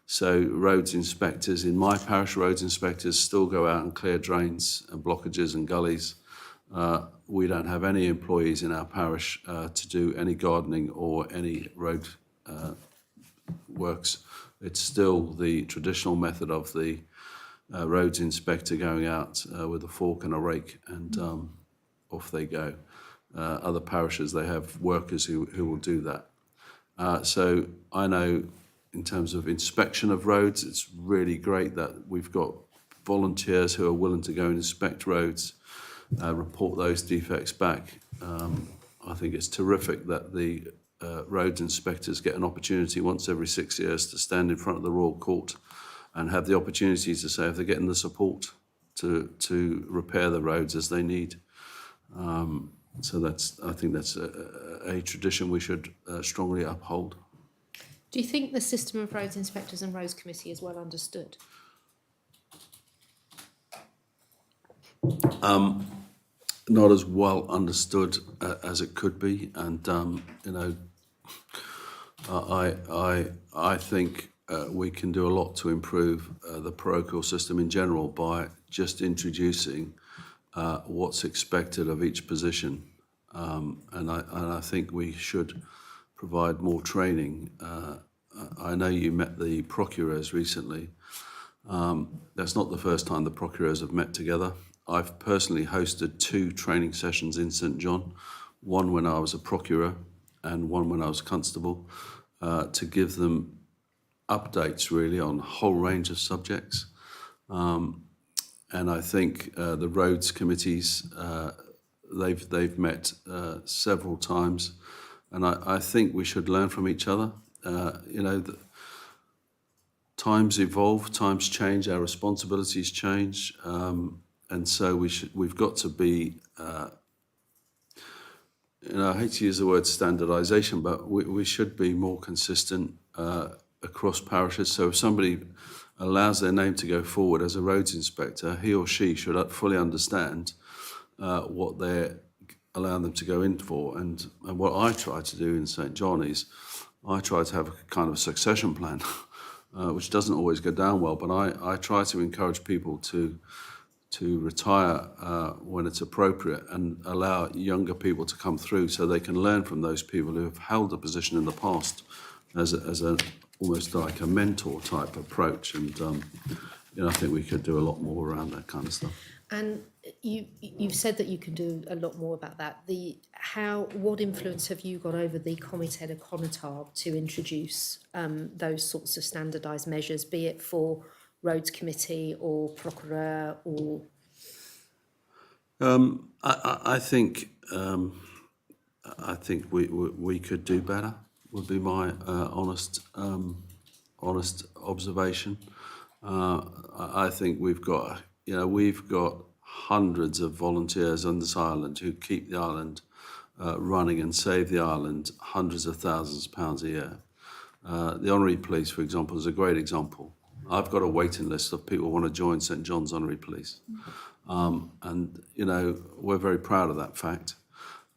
So roads inspectors, in my parish, roads inspectors still go out and clear drains and blockages and gullies. We don't have any employees in our parish to do any gardening or any road works. It's still the traditional method of the roads inspector going out with a fork and a rake and off they go. Other parishes, they have workers who will do that. So I know in terms of inspection of roads, it's really great that we've got volunteers who are willing to go and inspect roads, report those defects back. I think it's terrific that the roads inspectors get an opportunity once every 6 years to stand in front of the Royal Court and have the opportunity to say if they're getting the support to repair the roads as they need. So I think that's a tradition we should strongly uphold. Do you think the system of roads inspectors and roads committee is well understood? Not as well understood as it could be, and I think we can do a lot to improve the parochial system in general by just introducing what's expected of each position, and I think we should provide more training. I know you met the procureurs recently. That's not the first time the procureurs have met together. I've personally hosted 2 training sessions in St John, one when I was a procureur and one when I was constable, to give them updates really on a whole range of subjects. And I think the roads committees, they've met several times, and I think we should learn from each other. Times evolve, times change, our responsibilities change, and so we've got to be. I hate to use the word standardisation, but we should be more consistent across parishes. So if somebody allows their name to go forward as a roads inspector, he or she should fully understand what they're allowing them to go in for. And what I try to do in St John is I try to have a kind of succession plan, which doesn't always go down well, but I try to encourage people to retire when it's appropriate and allow younger people to come through so they can learn from those people who have held a position in the past as a almost like a mentor type approach. And I think we could do a lot more around that kind of stuff. And you've said that you can do a lot more about that. What influence have you got over the Comité de Constable to introduce those sorts of standardised measures, be it for roads committee or procureur or? I think we could do better. Would be my honest observation. I think we've got hundreds of volunteers on this island who keep the island running and save the island hundreds of thousands of pounds a year. The Honorary Police, for example, is a great example. I've got a waiting list of people who want to join St John's Honorary Police. And, you know, we're very proud of that fact.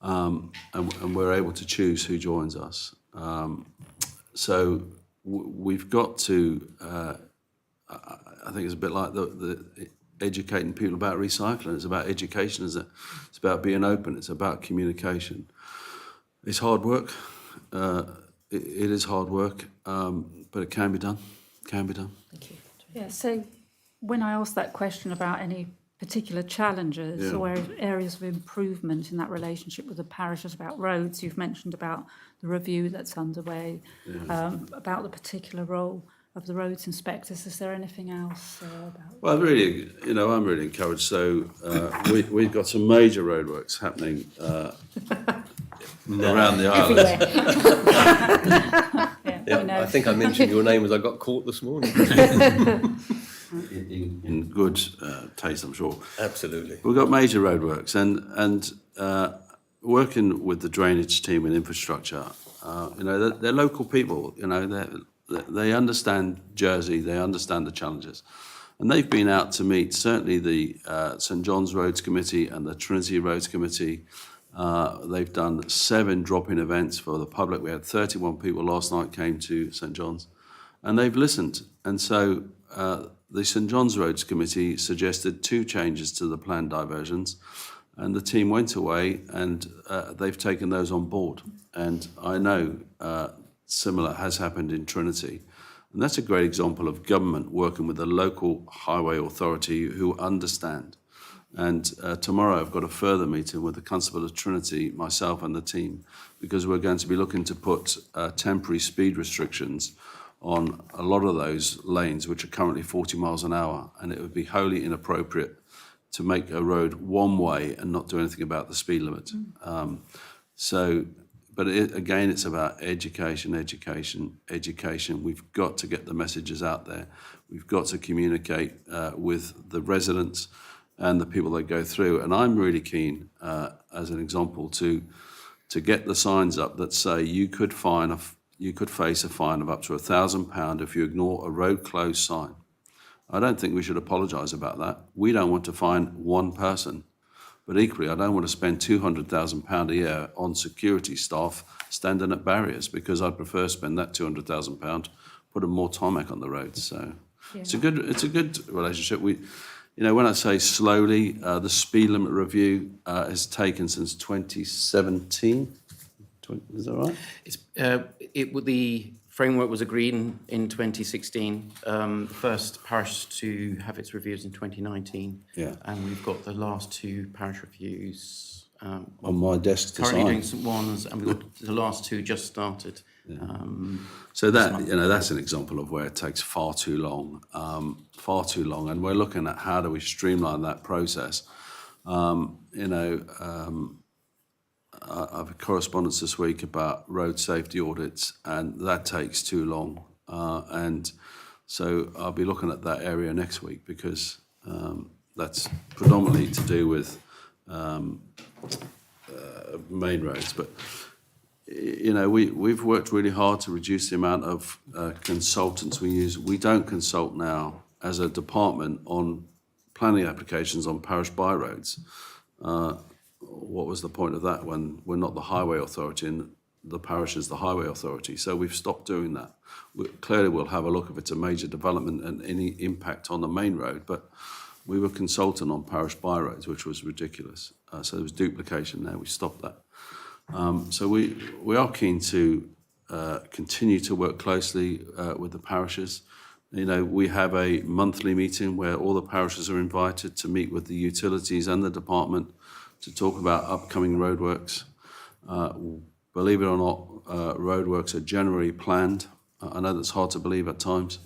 And we're able to choose who joins us. So we've got to, I think it's a bit like the educating people about recycling. It's about education, isn't it? It's about being open. It's about communication. It's hard work. It is hard work, but it can be done. Can be done. Thank you. Yeah, so when I asked that question about any particular challenges or areas of improvement in that relationship with the parishes about roads, you've mentioned about the review that's underway, about the particular role of the roads inspectors. Is there anything else about? Well, really, you know, I'm really encouraged. So we've got some major roadworks happening around the island. Yeah, I think I mentioned your name as I got caught this morning. In good taste, I'm sure. Absolutely. We've got major roadworks, and working with the drainage team and infrastructure. You know, they're local people. You know, they understand Jersey. They understand the challenges, and they've been out to meet certainly the St John's Roads Committee and the Trinity Roads Committee. They've done 7 drop-in events for the public. We had 31 people last night came to St John's, and they've listened. And so the St John's Roads Committee suggested 2 changes to the planned diversions, and the team went away and they've taken those on board. And I know similar has happened in Trinity. And that's a great example of government working with the local highway authority who understand. And tomorrow I've got a further meeting with the Constable of Trinity, myself and the team, because we're going to be looking to put temporary speed restrictions on a lot of those lanes, which are currently 40 miles an hour. And it would be wholly inappropriate to make a road one way and not do anything about the speed limit. But again, it's about education. We've got to get the messages out there. We've got to communicate with the residents and the people that go through. And I'm really keen, as an example, to get the signs up that say you could face a fine of up to £1,000 if you ignore a road closed sign. I don't think we should apologise about that. We don't want to fine one person. But equally, I don't want to spend £200,000 a year on security staff standing at barriers, because I'd prefer spend that £200,000, put more tarmac on the roads. So it's a good relationship. You know, when I say slowly, the speed limit review has taken since 2017. Is that right? The framework was agreed in 2016. The first parish to have its reviews in 2019. Yeah. And we've got the last 2 parish reviews On my desk to currently sign. doing St Ones, and we've got the last 2 just started. So that, you know, that's an example of where it takes far too long, and we're looking at how do we streamline that process. You know, I've had correspondence this week about road safety audits, and that takes too long. And so I'll be looking at that area next week, because that's predominantly to do with main roads. But you know, we've worked really hard to reduce the amount of consultants we use. We don't consult now as a department on planning applications on parish byroads. What was the point of that when we're not the highway authority and the parish is the highway authority? So we've stopped doing that. Clearly we'll have a look if it's a major development and any impact on the main road, but we were consulting on parish byroads, which was ridiculous. So there was duplication there. We stopped that. So we are keen to continue to work closely with the parishes. You know, we have a monthly meeting where all the parishes are invited to meet with the utilities and the department to talk about upcoming roadworks. Believe it or not, roadworks are generally planned. I know that's hard to believe at times.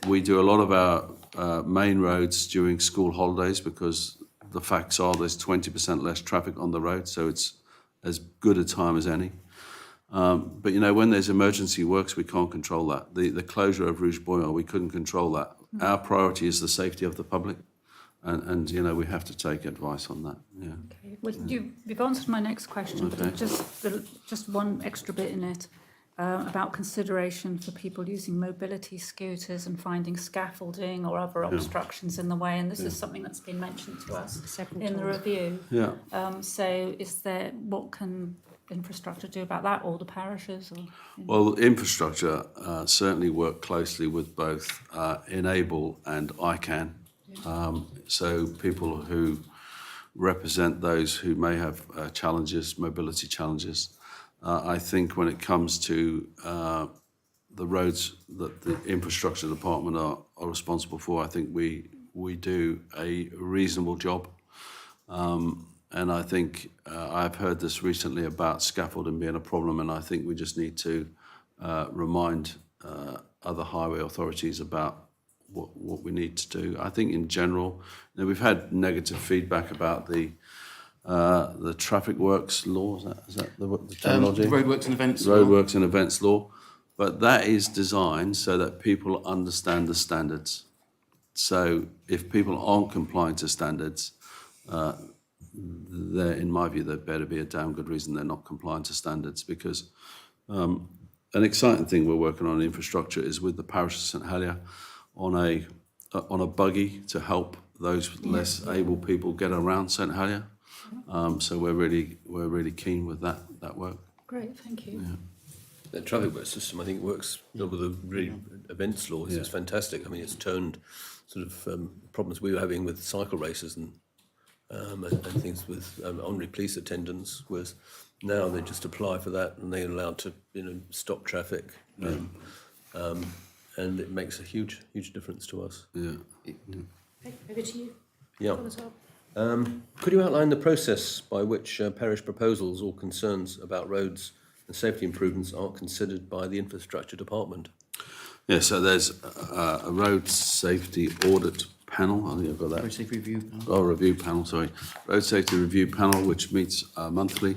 We do a lot of our main roads during school holidays, because the facts are there's 20% less traffic on the road, so it's as good a time as any. But, you know, when there's emergency works, we can't control that. The closure of Rouge Boyard, we couldn't control that. Our priority is the safety of the public. And you know, we have to take advice on that. Yeah. Okay. Well, you've answered my next question, but just one extra bit in it. about consideration for people using mobility scooters and finding scaffolding or other obstructions in the way. And this is something that's been mentioned to us Several in the times. review. Yeah. So what can infrastructure do about that, or the parishes? Or, Well, infrastructure certainly work closely with both Enable and ICANN. So people who represent those who may have challenges, mobility challenges. I think when it comes to the roads that the infrastructure department are responsible for, I think we do a reasonable job. And I think I've heard this recently about scaffolding being a problem, and I think we just need to remind other highway authorities about what we need to do. I think in general, we've had negative feedback about the traffic works law. Is that the terminology? The roadworks and events law. Roadworks and events law, but that is designed so that people understand the standards. So if people aren't complying to standards, in my view, there better be a damn good reason they're not complying to standards. Because an exciting thing we're working on in infrastructure is with the parish of St Helier on a buggy to help those less able people get around St Helier. So we're really keen with that work. great, thank you. Yeah. The traffic work system, I think, works with the really events law. It's fantastic. I mean, it's turned sort of problems we were having with cycle races and things with honorary police attendants. Was now they just apply for that and they're allowed to stop traffic, and it makes a huge difference to us. Yeah. Okay, over to you. Yeah. Constable. Could you outline the process by which parish proposals or concerns about roads and safety improvements are considered by the infrastructure department? Yeah, so there's a road safety audit panel. I think I've got that. Road safety review panel. Oh, review panel, sorry. Road safety review panel, which meets monthly.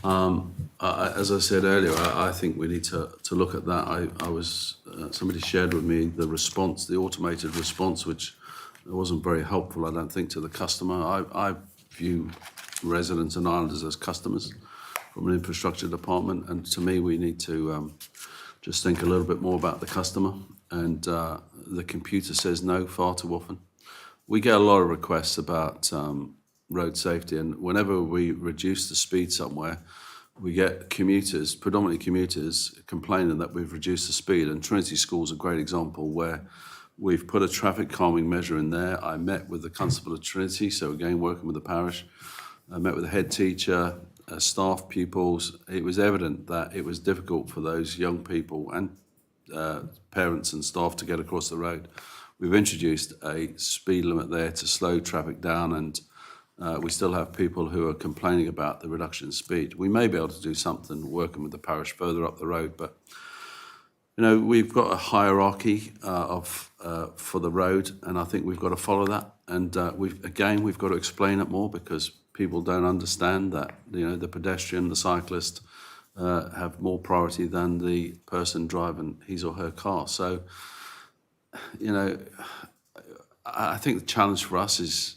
As I said earlier, I think we need to look at that. Somebody shared with me the response, the automated response, which wasn't very helpful, I don't think, to the customer. I view residents and islanders as customers from an infrastructure department, and to me, we need to just think a little bit more about the customer. And the computer says no far too often. We get a lot of requests about road safety, and whenever we reduce the speed somewhere, we get commuters, predominantly commuters, complaining that we've reduced the speed. And Trinity School's a great example where we've put a traffic calming measure in there. I met with the Constable of Trinity, so again, working with the parish. I met with the head teacher, staff pupils. It was evident that it was difficult for those young people and parents and staff to get across the road. We've introduced a speed limit there to slow traffic down, and we still have people who are complaining about the reduction in speed. We may be able to do something working with the parish further up the road, but we've got a hierarchy for the road, and I think we've got to follow that. And we've got to explain it more, because people don't understand that the pedestrian, the cyclist, have more priority than the person driving his or her car. So, I think the challenge for us is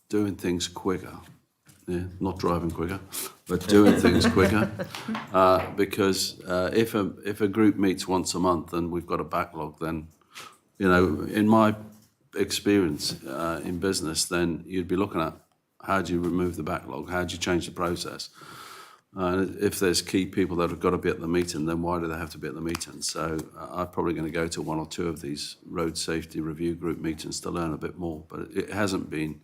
doing things quicker. Yeah, not driving quicker, but doing things quicker. Because if a group meets once a month and we've got a backlog, then, in my experience in business, then you'd be looking at how do you remove the backlog, how do you change the process. If there's key people that have got to be at the meeting, then why do they have to be at the meeting? So I'm probably going to go to one or two of these road safety review group meetings to learn a bit more, but it hasn't been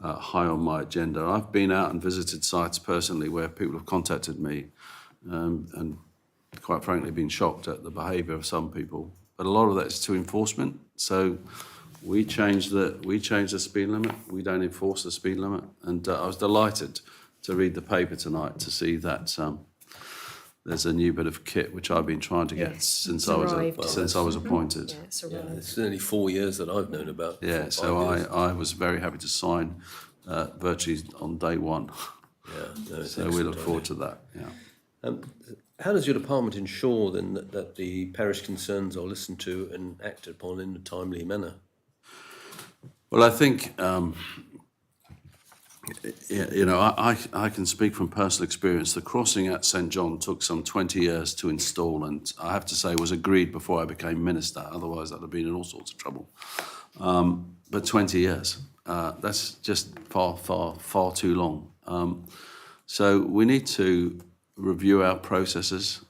high on my agenda. I've been out and visited sites personally where people have contacted me and quite frankly been shocked at the behaviour of some people. But a lot of that is to enforcement. So we changed the speed limit. We don't enforce the speed limit. And I was delighted to read the paper tonight to see that there's a new bit of kit which I've been trying to get since I was appointed. Yeah, it's arrived. It's only 4 years that I've known about. Yeah, so I was very happy to sign virtually on day one. Yeah, no, So we look forward to that. Yeah. How does your department ensure then that the parish concerns are listened to and acted upon in a timely manner? Well, I think Yeah, you know, I can speak from personal experience. The crossing at St John took some 20 years to install, and I have to say was agreed before I became minister. Otherwise, I'd have been in all sorts of trouble. But 20 years, that's just far too long. So we need to review our processes.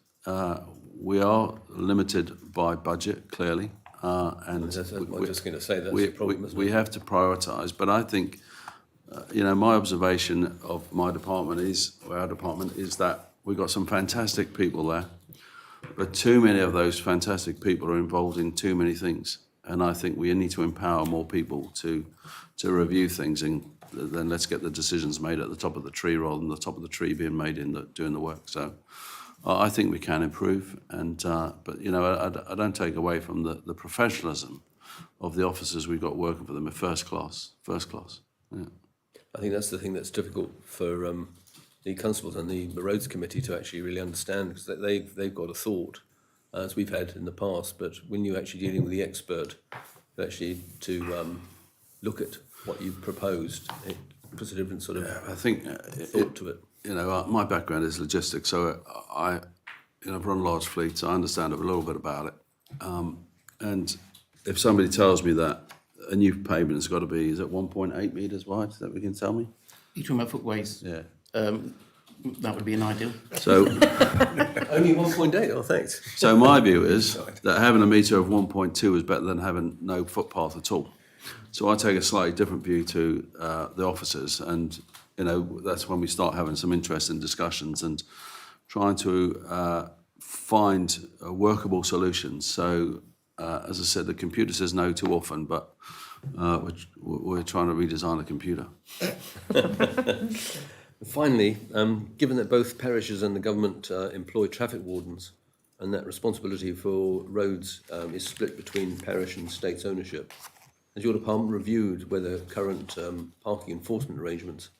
We are limited by budget, clearly, and I was just going to say that's we, the problem, we, isn't we it? have to prioritise. But I think, you know, my observation of my department is, or our department, is that we've got some fantastic people there, but too many of those fantastic people are involved in too many things. And I think we need to empower more people to review things, and then let's get the decisions made at the top of the tree rather than the top of the tree being made in doing the work. So I think we can improve, and but you know, I don't take away from the professionalism of the officers we've got working for them. Are first class. Yeah. I think that's the thing that's difficult for the constables and the roads committee to actually really understand, because they've got a thought, as we've had in the past, but when you're actually dealing with the expert, actually to look at what you've proposed, it puts a different sort of I think thought to it. You know, my background is logistics, so I've run large fleets. I understand a little bit about it, and if somebody tells me that a new pavement has got to be, is it 1.8 metres wide? Is that what you can tell me? You're talking about footways? Yeah. That would be an ideal. So, Only 1.8. Oh, thanks. so my view is that having a metre of 1.2 is better than having no footpath at all. So I take a slightly different view to the officers, and you know, that's when we start having some interesting discussions and trying to find workable solutions. So, as I said, the computer says no too often, but we're trying to redesign the computer. Finally, given that both parishes and the government employ traffic wardens, and that responsibility for roads is split between parish and state's ownership, has your department reviewed whether current parking enforcement arrangements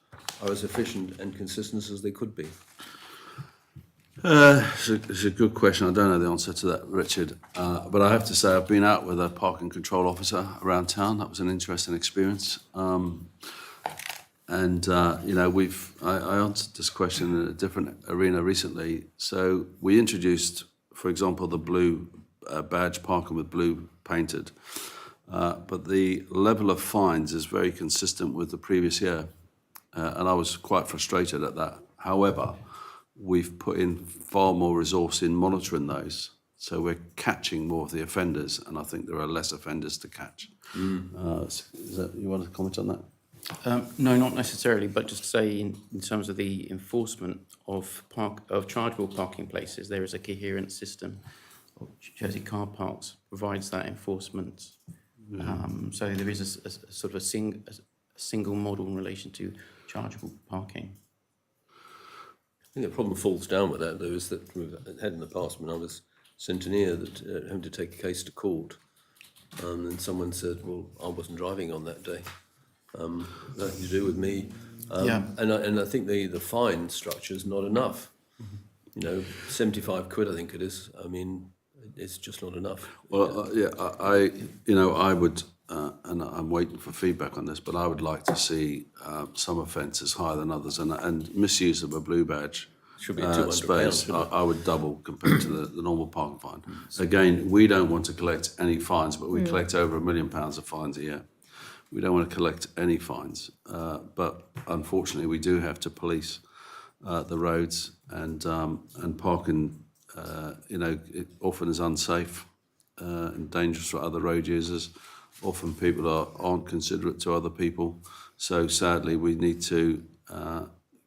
are as efficient and consistent as they could be? It's a good question. I don't know the answer to that, Richard. But I have to say I've been out with a parking control officer around town. That was an interesting experience. And you know, I answered this question in a different arena recently. So we introduced, for example, the blue badge parking with blue painted. But the level of fines is very consistent with the previous year. And I was quite frustrated at that. However, we've put in far more resource in monitoring those. So we're catching more of the offenders, and I think there are less offenders to catch. Is that, you want to comment on that? No, not necessarily, but just to say in terms of the enforcement of chargeable parking places, there is a coherent system of Jersey car parks provides that enforcement. So there is a sort of a single model in relation to chargeable parking. I think the problem falls down with that, though, is that we've had in the past when I was centennier that having to take a case to court, and someone said, "Well, I wasn't driving on that day. Nothing to do with me." And I think the fine structure is not enough. You know, 75 quid, I think it is. I mean, it's just not enough. Well, I would, and I'm waiting for feedback on this, but I would like to see some offences higher than others, and misuse of a blue badge Should be £200, space, shouldn't it? I would double compared to the normal parking fine. Again, we don't want to collect any fines, but we collect over £1 million of fines a year. We don't want to collect any fines, but unfortunately, we do have to police the roads, and parking. It often is unsafe and dangerous for other road users. Often people aren't considerate to other people. So sadly, we need to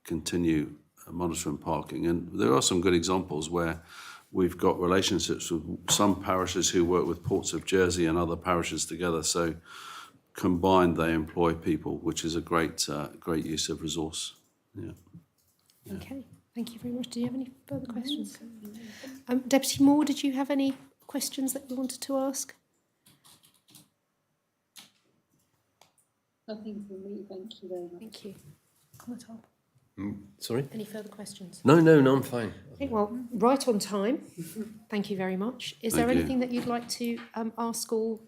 continue monitoring parking. And there are some good examples where we've got relationships with some parishes who work with Ports of Jersey and other parishes together. So combined, they employ people, which is a great use of resource. Yeah. Okay, thank you very much. Do you have any further questions? Deputy Moore, did you have any questions that you wanted to ask? Nothing from me, thank you very much. Thank you. Constable, Sorry? any further questions? No, I'm fine. Okay, well, right on time. Thank you very much. Is there Thank you. anything that you'd like to ask or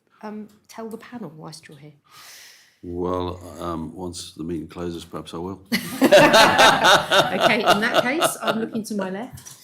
tell the panel whilst you're here? Well, once the meeting closes, perhaps I will. Okay, in that case, I'm looking to my left.